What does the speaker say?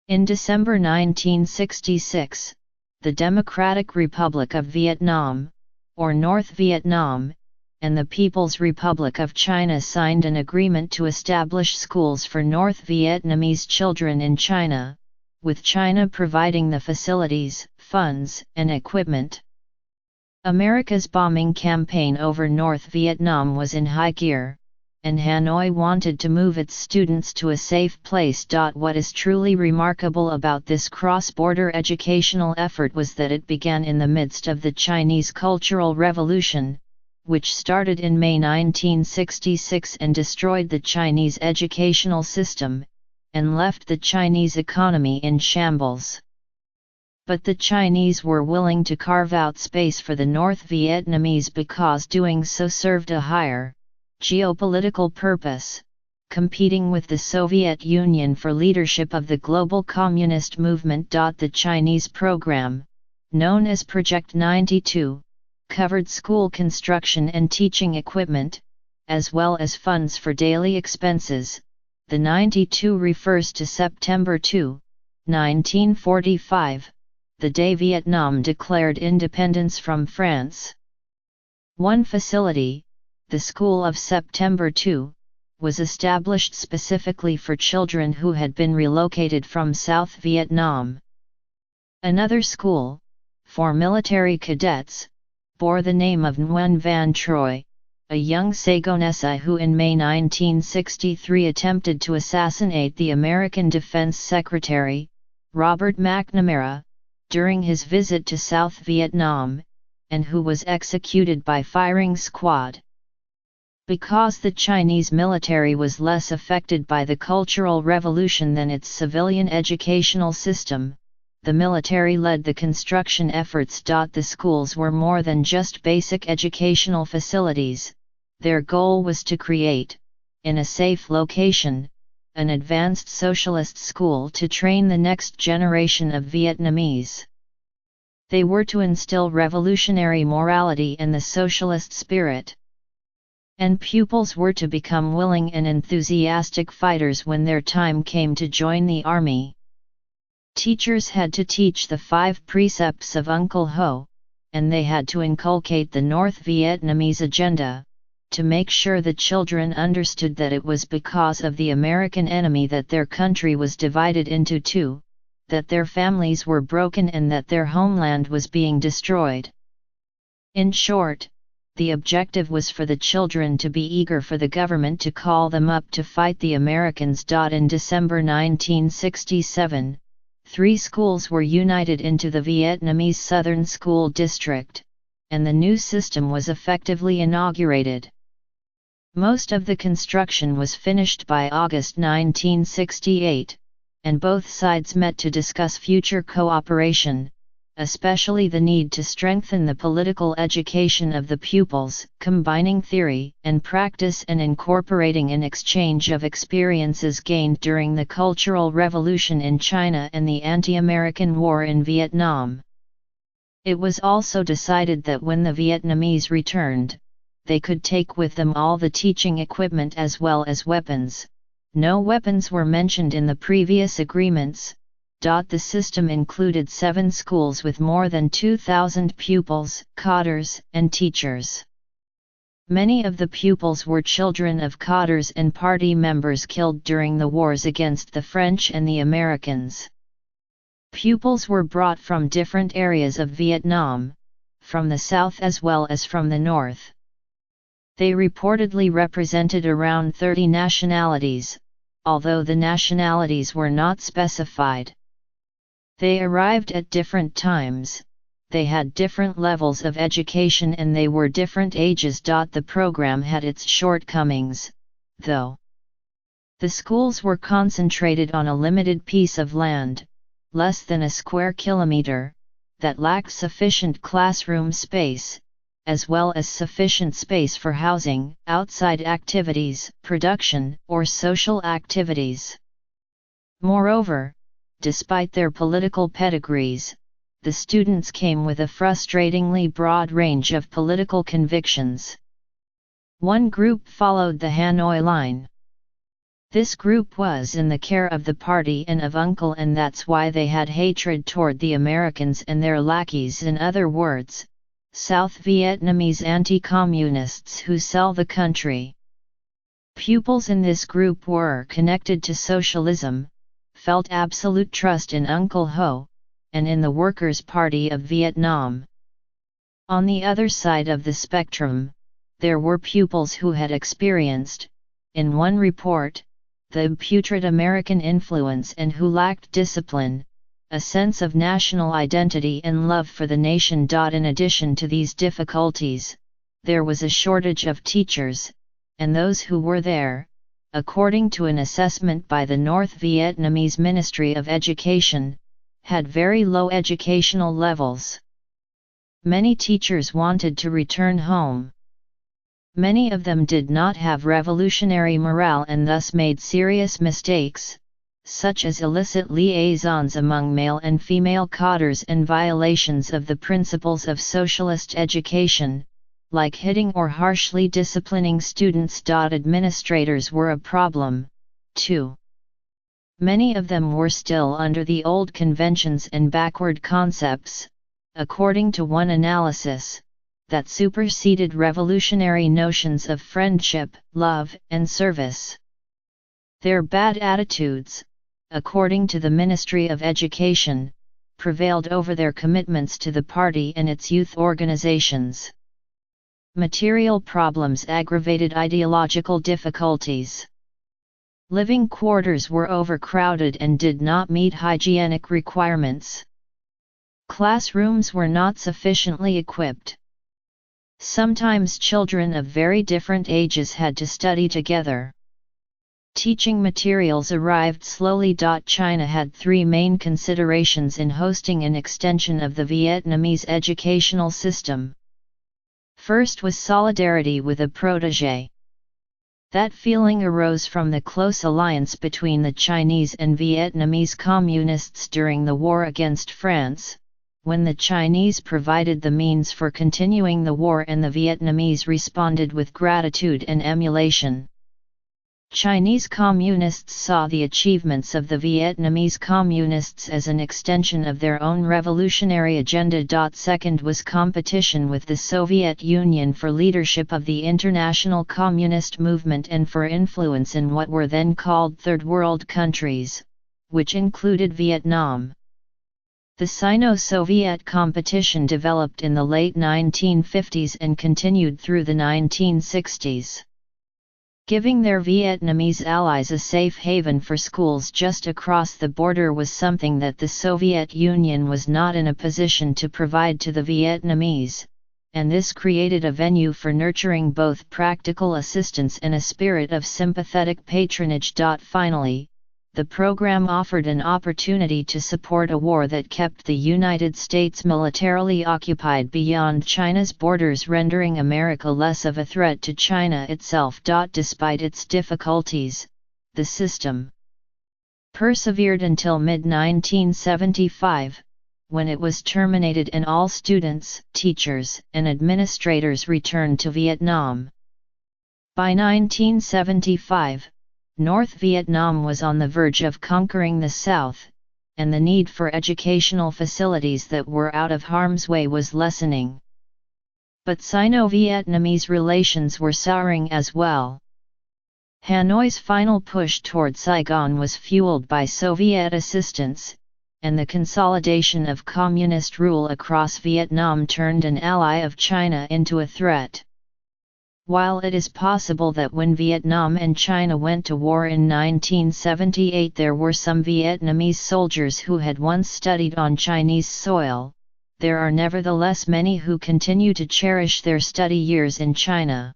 In December 1966, the Democratic Republic of Vietnam, or North Vietnam, and the People's Republic of China signed an agreement to establish schools for North Vietnamese children in China, with China providing the facilities, funds, and equipment. America's bombing campaign over North Vietnam was in high gear, and Hanoi wanted to move its students to a safe place. What is truly remarkable about this cross-border educational effort was that it began in the midst of the Chinese Cultural Revolution, which started in May 1966 and destroyed the Chinese educational system, and left the Chinese economy in shambles. But the Chinese were willing to carve out space for the North Vietnamese because doing so served a higher, geopolitical purpose, competing with the Soviet Union for leadership of the global communist movement. The Chinese program, known as Project 92, covered school construction and teaching equipment, as well as funds for daily expenses. The 92 refers to September 2, 1945, the day Vietnam declared independence from France. One facility, the School of September 2, was established specifically for children who had been relocated from South Vietnam. Another school, for military cadets, bore the name of Nguyen Van Troy, a young Saigonese who in May 1963 attempted to assassinate the American Defense Secretary, Robert McNamara, during his visit to South Vietnam, and who was executed by firing squad. Because the Chinese military was less affected by the Cultural Revolution than its civilian educational system, the military led the construction efforts. The schools were more than just basic educational facilities. Their goal was to create, in a safe location, an advanced socialist school to train the next generation of Vietnamese. They were to instill revolutionary morality and the socialist spirit. And pupils were to become willing and enthusiastic fighters when their time came to join the army. Teachers had to teach the 5 precepts of Uncle Ho, and they had to inculcate the North Vietnamese agenda, to make sure the children understood that it was because of the American enemy that their country was divided into two, that their families were broken and that their homeland was being destroyed. In short, the objective was for the children to be eager for the government to call them up to fight the Americans. In December 1967, 3 schools were united into the Vietnamese Southern School District, and the new system was effectively inaugurated. Most of the construction was finished by August 1968, and both sides met to discuss future cooperation, especially the need to strengthen the political education of the pupils, combining theory and practice and incorporating an exchange of experiences gained during the Cultural Revolution in China and the anti-American war in Vietnam. It was also decided that when the Vietnamese returned, they could take with them all the teaching equipment as well as weapons. No weapons were mentioned in the previous agreements. The system included 7 schools with more than 2,000 pupils, cadres, and teachers. Many of the pupils were children of cadres and party members killed during the wars against the French and the Americans. Pupils were brought from different areas of Vietnam, from the south as well as from the north. They reportedly represented around 30 nationalities, although the nationalities were not specified. They arrived at different times, they had different levels of education and they were different ages. The program had its shortcomings, though. The schools were concentrated on a limited piece of land, less than a square kilometer, that lacked sufficient classroom space, as well as sufficient space for housing, outside activities, production, or social activities. Moreover, despite their political pedigrees, the students came with a frustratingly broad range of political convictions. One group followed the Hanoi Line. This group was in the care of the party and of Uncle, and that's why they had hatred toward the Americans and their lackeys, in other words, South Vietnamese anti-communists who sell the country. Pupils in this group were connected to socialism, felt absolute trust in Uncle Ho, and in the Workers' Party of Vietnam. On the other side of the spectrum, there were pupils who had experienced, in one report, the putrid American influence and who lacked discipline, a sense of national identity and love for the nation. In addition to these difficulties, there was a shortage of teachers, and those who were there, according to an assessment by the North Vietnamese Ministry of Education, had very low educational levels. Many teachers wanted to return home. Many of them did not have revolutionary morale and thus made serious mistakes, such as illicit liaisons among male and female cadres and violations of the principles of socialist education, like hitting or harshly disciplining students. Administrators were a problem, too. Many of them were still under the old conventions and backward concepts, according to one analysis, that superseded revolutionary notions of friendship, love, and service. Their bad attitudes, according to the Ministry of Education, prevailed over their commitments to the party and its youth organizations. Material problems aggravated ideological difficulties. Living quarters were overcrowded and did not meet hygienic requirements. Classrooms were not sufficiently equipped. Sometimes children of very different ages had to study together. Teaching materials arrived slowly. China had three main considerations in hosting an extension of the Vietnamese educational system. First was solidarity with a protégé. That feeling arose from the close alliance between the Chinese and Vietnamese communists during the war against France, when the Chinese provided the means for continuing the war and the Vietnamese responded with gratitude and emulation. Chinese communists saw the achievements of the Vietnamese communists as an extension of their own revolutionary agenda. Second was competition with the Soviet Union for leadership of the international communist movement and for influence in what were then called Third World countries, which included Vietnam. The Sino-Soviet competition developed in the late 1950s and continued through the 1960s. Giving their Vietnamese allies a safe haven for schools just across the border was something that the Soviet Union was not in a position to provide to the Vietnamese, and this created a venue for nurturing both practical assistance and a spirit of sympathetic patronage. Finally, the program offered an opportunity to support a war that kept the United States militarily occupied beyond China's borders, rendering America less of a threat to China itself. Despite its difficulties, the system persevered until mid-1975, when it was terminated and all students, teachers, and administrators returned to Vietnam. By 1975, North Vietnam was on the verge of conquering the South, and the need for educational facilities that were out of harm's way was lessening. But Sino-Vietnamese relations were souring as well. Hanoi's final push toward Saigon was fueled by Soviet assistance, and the consolidation of communist rule across Vietnam turned an ally of China into a threat. While it is possible that when Vietnam and China went to war in 1978 there were some Vietnamese soldiers who had once studied on Chinese soil, there are nevertheless many who continue to cherish their study years in China.